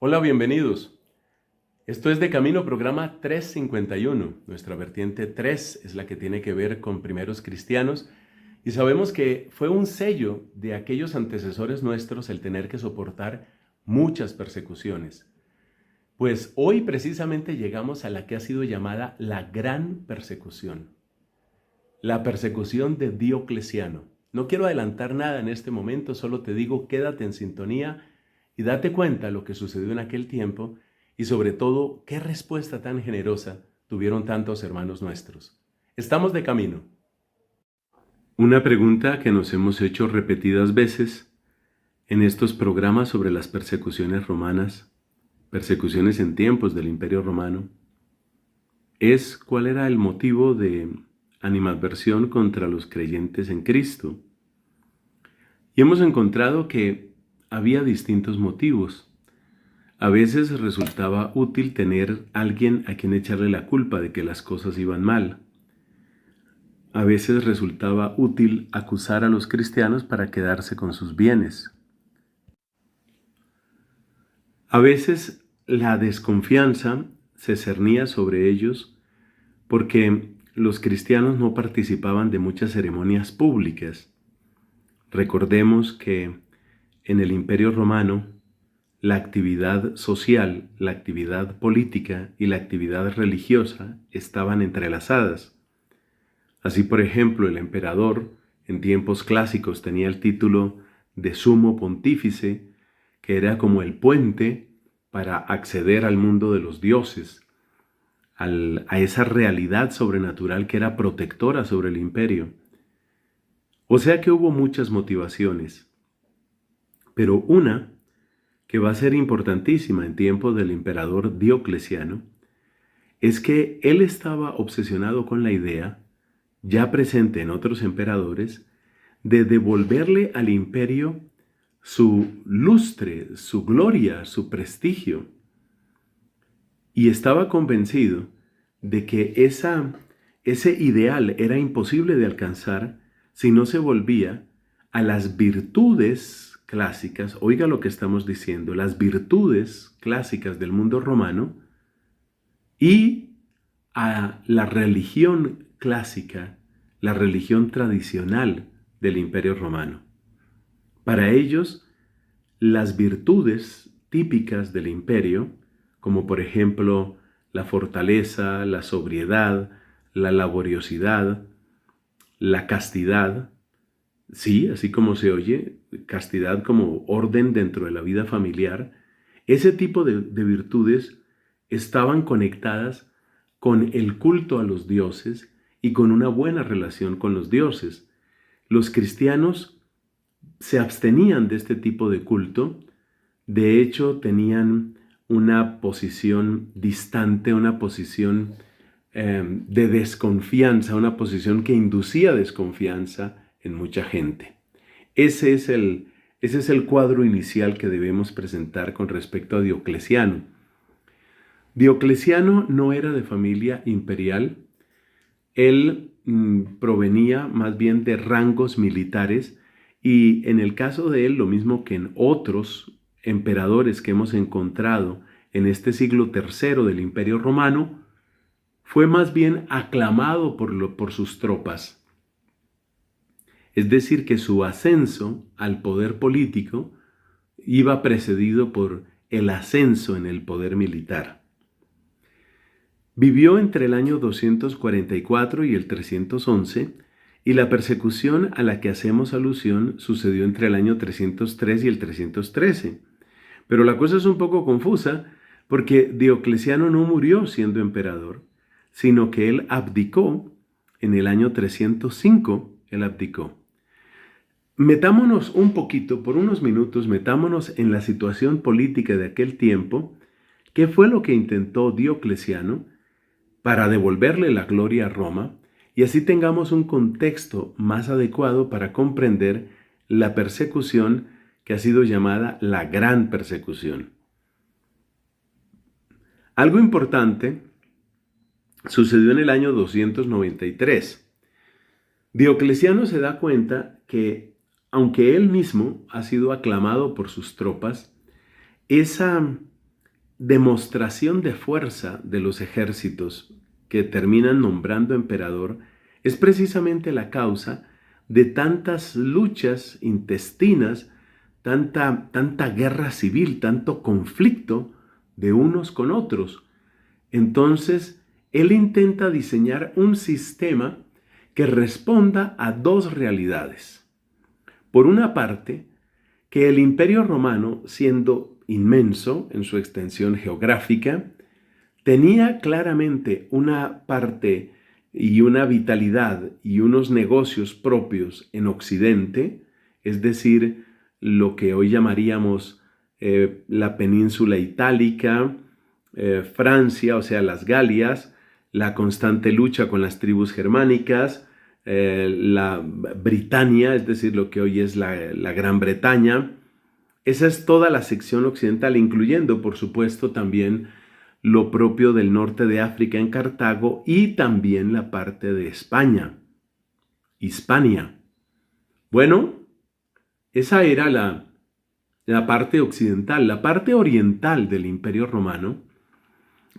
Hola, bienvenidos. Esto es De Camino, programa 351. Nuestra vertiente 3 es la que tiene que ver con primeros cristianos y sabemos que fue un sello de aquellos antecesores nuestros el tener que soportar muchas persecuciones. Pues hoy precisamente llegamos a la que ha sido llamada la gran persecución, la persecución de Diocleciano. No quiero adelantar nada en este momento, solo te digo quédate en sintonía y date cuenta de lo que sucedió en aquel tiempo y sobre todo qué respuesta tan generosa tuvieron tantos hermanos nuestros. Estamos de camino. Una pregunta que nos hemos hecho repetidas veces en estos programas sobre las persecuciones romanas, persecuciones en tiempos del Imperio Romano, es cuál era el motivo de animadversión contra los creyentes en Cristo. Y hemos encontrado que había distintos motivos. A veces resultaba útil tener alguien a quien echarle la culpa de que las cosas iban mal. A veces resultaba útil acusar a los cristianos para quedarse con sus bienes. A veces la desconfianza se cernía sobre ellos porque los cristianos no participaban de muchas ceremonias públicas. Recordemos que en el Imperio Romano la actividad social, la actividad política y la actividad religiosa estaban entrelazadas. Así, por ejemplo, el emperador en tiempos clásicos tenía el título de sumo pontífice, que era como el puente para acceder al mundo de los dioses, a esa realidad sobrenatural que era protectora sobre el imperio. O sea que hubo muchas motivaciones, pero una que va a ser importantísima en tiempos del emperador Diocleciano, es que él estaba obsesionado con la idea, ya presente en otros emperadores, de devolverle al imperio su lustre, su gloria, su prestigio. Y estaba convencido de que ese ideal era imposible de alcanzar si no se volvía a las virtudes clásicas, oiga lo que estamos diciendo, las virtudes clásicas del mundo romano y a la religión clásica, la religión tradicional del Imperio Romano. Para ellos, las virtudes típicas del imperio, como por ejemplo la fortaleza, la sobriedad, la laboriosidad, la castidad, sí, así como se oye, castidad como orden dentro de la vida familiar, ese tipo de virtudes estaban conectadas con el culto a los dioses y con una buena relación con los dioses. Los cristianos se abstenían de este tipo de culto, de hecho tenían una posición distante, una posición de desconfianza, una posición que inducía desconfianza en mucha gente. Ese es el cuadro inicial que debemos presentar con respecto a Diocleciano. Diocleciano no era de familia imperial, él provenía más bien de rangos militares y en el caso de él, lo mismo que en otros emperadores que hemos encontrado en este siglo III del Imperio Romano, fue más bien aclamado por sus tropas. Es decir, que su ascenso al poder político iba precedido por el ascenso en el poder militar. Vivió entre el año 244 y el 311, y la persecución a la que hacemos alusión sucedió entre el año 303 y el 313. Pero la cosa es un poco confusa porque Diocleciano no murió siendo emperador, sino que él abdicó en el año 305, él abdicó. Metámonos un poquito, por unos minutos, metámonos en la situación política de aquel tiempo. ¿Qué fue lo que intentó Diocleciano para devolverle la gloria a Roma? Y así tengamos un contexto más adecuado para comprender la persecución que ha sido llamada la gran persecución. Algo importante sucedió en el año 293. Diocleciano se da cuenta que, aunque él mismo ha sido aclamado por sus tropas, esa demostración de fuerza de los ejércitos que terminan nombrando emperador es precisamente la causa de tantas luchas intestinas, tanta guerra civil, tanto conflicto de unos con otros. Entonces, él intenta diseñar un sistema que responda a dos realidades. Por una parte, que el Imperio Romano, siendo inmenso en su extensión geográfica, tenía claramente una parte y una vitalidad y unos negocios propios en Occidente, es decir, lo que hoy llamaríamos la península itálica, Francia, o sea, las Galias, la constante lucha con las tribus germánicas, la Britania, es decir, lo que hoy es la Gran Bretaña. Esa es toda la sección occidental, incluyendo, por supuesto, también lo propio del norte de África en Cartago y también la parte de España, Hispania. Bueno, esa era la parte occidental. La parte oriental del Imperio Romano,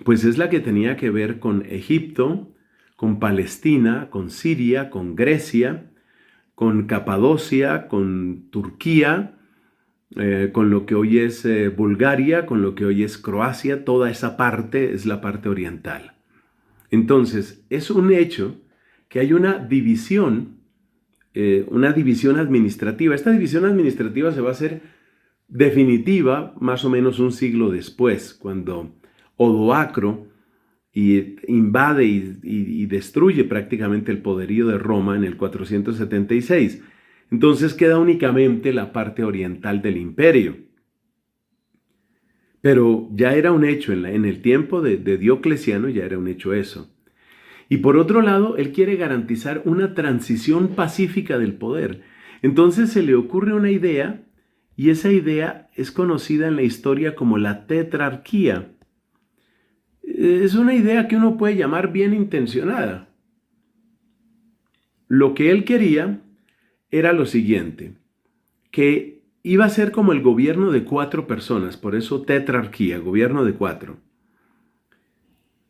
pues es la que tenía que ver con Egipto, con Palestina, con Siria, con Grecia, con Capadocia, con Turquía, con lo que hoy es Bulgaria, con lo que hoy es Croacia. Toda esa parte es la parte oriental. Entonces, es un hecho que hay una división administrativa. Esta división administrativa se va a hacer definitiva más o menos un siglo después, cuando Odoacro invade y destruye prácticamente el poderío de Roma en el 476. Entonces queda únicamente la parte oriental del imperio. Pero ya era un hecho, en el tiempo de Diocleciano ya era un hecho eso. Y por otro lado, él quiere garantizar una transición pacífica del poder. Entonces se le ocurre una idea, y esa idea es conocida en la historia como la tetrarquía. Es una idea que uno puede llamar bien intencionada. Lo que él quería era lo siguiente, que iba a ser como el gobierno de 4 personas, por eso tetrarquía, gobierno de 4.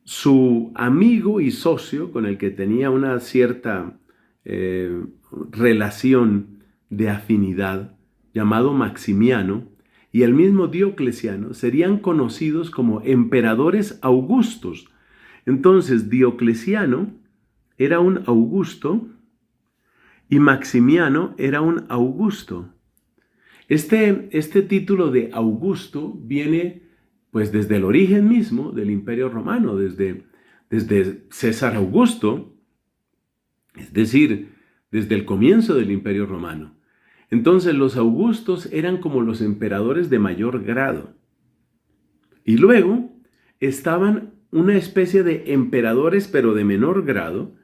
Su amigo y socio, con el que tenía una cierta relación de afinidad, llamado Maximiano, y el mismo Diocleciano, serían conocidos como emperadores augustos. Entonces, Diocleciano era un Augusto y Maximiano era un Augusto. Este título de Augusto viene pues desde el origen mismo del Imperio Romano, desde César Augusto, es decir, desde el comienzo del Imperio Romano. Entonces los augustos eran como los emperadores de mayor grado. Y luego estaban una especie de emperadores, pero de menor grado,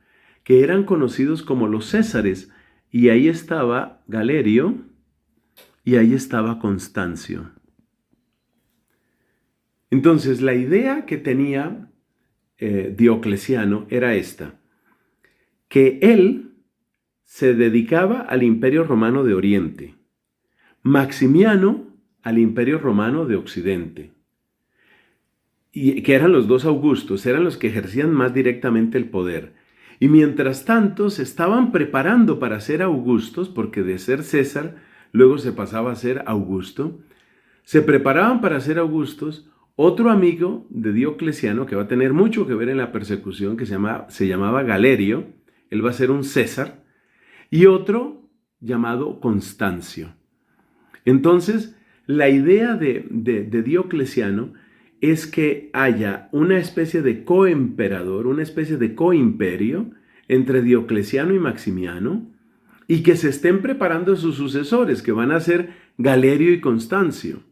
que eran conocidos como los césares. Y ahí estaba Galerio y ahí estaba Constancio. Entonces la idea que tenía Diocleciano era esta, que él se dedicaba al Imperio Romano de Oriente, Maximiano al Imperio Romano de Occidente, y que eran los dos Augustos, eran los que ejercían más directamente el poder. Y mientras tanto se estaban preparando para ser Augustos, porque de ser César luego se pasaba a ser Augusto, se preparaban para ser Augustos. Otro amigo de Diocleciano, que va a tener mucho que ver en la persecución, que se llamaba Galerio, él va a ser un César, y otro llamado Constancio. Entonces, la idea de Diocleciano es que haya una especie de coemperador, una especie de coimperio entre Diocleciano y Maximiano, y que se estén preparando sus sucesores, que van a ser Galerio y Constancio.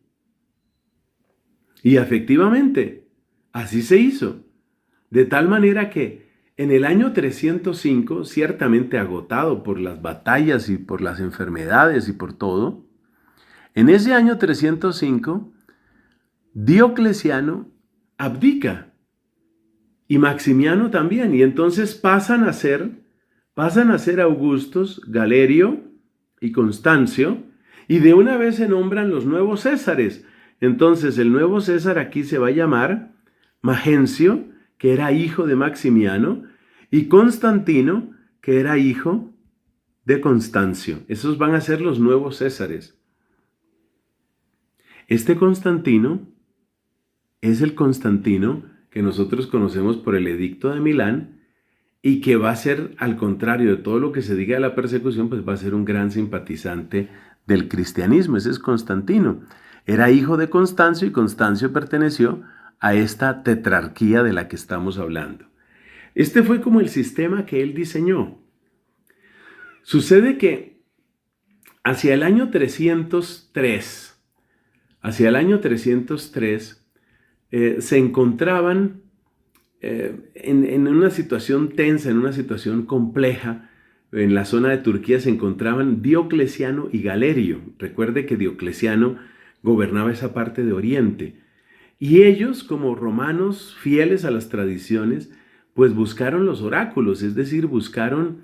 Y efectivamente, así se hizo. De tal manera que en el año 305, ciertamente agotado por las batallas y por las enfermedades y por todo, en ese año 305, Diocleciano abdica y Maximiano también, y entonces pasan a ser Augustos, Galerio y Constancio, y de una vez se nombran los nuevos Césares. Entonces el nuevo César aquí se va a llamar Magencio, que era hijo de Maximiano, y Constantino, que era hijo de Constancio. Esos van a ser los nuevos Césares. Este Constantino es el Constantino que nosotros conocemos por el Edicto de Milán y que va a ser, al contrario de todo lo que se diga de la persecución, pues va a ser un gran simpatizante del cristianismo. Ese es Constantino. Era hijo de Constancio y Constancio perteneció a esta tetrarquía de la que estamos hablando. Este fue como el sistema que él diseñó. Sucede que hacia el año 303, se encontraban en una situación tensa, en una situación compleja. En la zona de Turquía se encontraban Diocleciano y Galerio. Recuerde que Diocleciano gobernaba esa parte de Oriente. Y ellos, como romanos fieles a las tradiciones, pues buscaron los oráculos, es decir, buscaron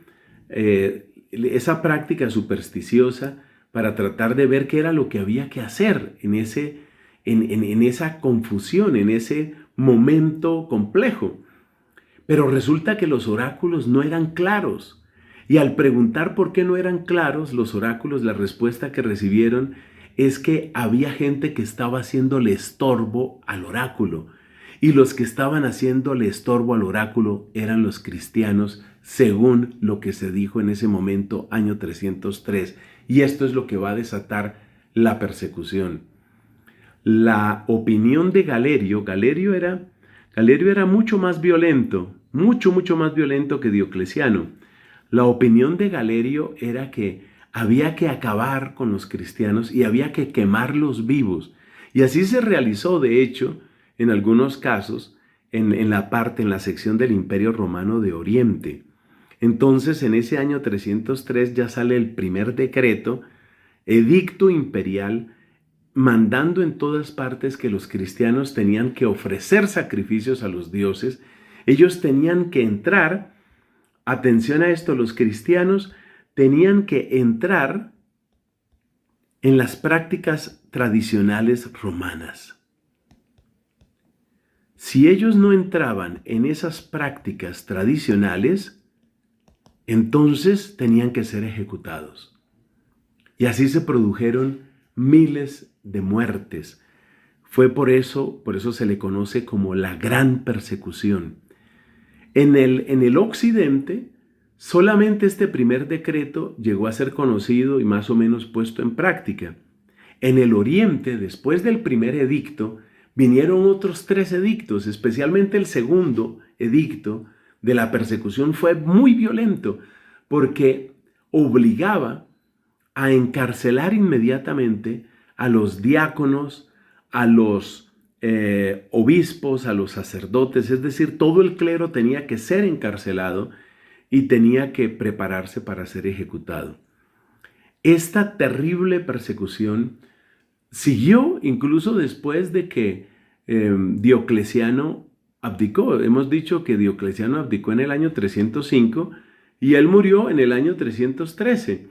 esa práctica supersticiosa para tratar de ver qué era lo que había que hacer en esa confusión, en ese momento complejo. Pero resulta que los oráculos no eran claros. Y al preguntar por qué no eran claros los oráculos, la respuesta que recibieron es que había gente que estaba haciéndole estorbo al oráculo. Y los que estaban haciéndole estorbo al oráculo eran los cristianos, según lo que se dijo en ese momento, año 303. Y esto es lo que va a desatar la persecución. La opinión de Galerio era mucho más violento, mucho más violento que Diocleciano. La opinión de Galerio era que había que acabar con los cristianos y había que quemarlos vivos. Y así se realizó, de hecho, en algunos casos, en la sección del Imperio Romano de Oriente. Entonces, en ese año 303 ya sale el primer decreto, edicto imperial, mandando en todas partes que los cristianos tenían que ofrecer sacrificios a los dioses. Ellos tenían que entrar, atención a esto, los cristianos tenían que entrar en las prácticas tradicionales romanas. Si ellos no entraban en esas prácticas tradicionales, entonces tenían que ser ejecutados. Y así se produjeron miles de muertes. Fue por eso se le conoce como la gran persecución. En el occidente, solamente este primer decreto llegó a ser conocido y más o menos puesto en práctica. En el oriente, después del primer edicto, vinieron otros 3 edictos, especialmente el segundo edicto de la persecución fue muy violento porque obligaba a encarcelar inmediatamente a los diáconos, a los obispos, a los sacerdotes, es decir, todo el clero tenía que ser encarcelado y tenía que prepararse para ser ejecutado. Esta terrible persecución siguió incluso después de que Diocleciano abdicó. Hemos dicho que Diocleciano abdicó en el año 305 y él murió en el año 313.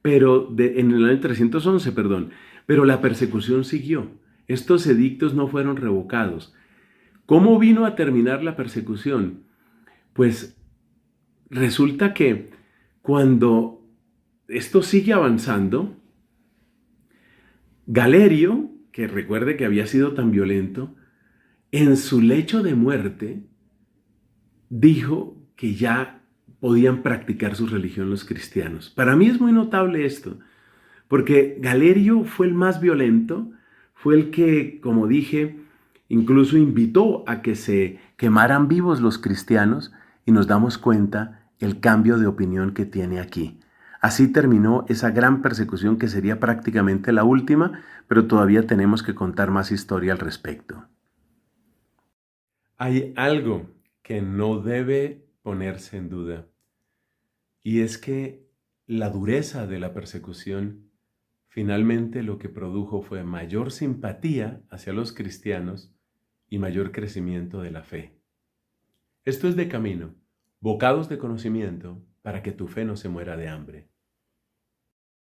En el año 311, perdón, pero la persecución siguió. Estos edictos no fueron revocados. ¿Cómo vino a terminar la persecución? Pues resulta que cuando esto sigue avanzando, Galerio, que recuerde que había sido tan violento, en su lecho de muerte dijo que ya podían practicar su religión los cristianos. Para mí es muy notable esto, porque Galerio fue el más violento, fue el que, como dije, incluso invitó a que se quemaran vivos los cristianos y nos damos cuenta el cambio de opinión que tiene aquí. Así terminó esa gran persecución que sería prácticamente la última, pero todavía tenemos que contar más historia al respecto. Hay algo que no debe ponerse en duda, y es que la dureza de la persecución finalmente lo que produjo fue mayor simpatía hacia los cristianos y mayor crecimiento de la fe. Esto es De Camino, bocados de conocimiento para que tu fe no se muera de hambre.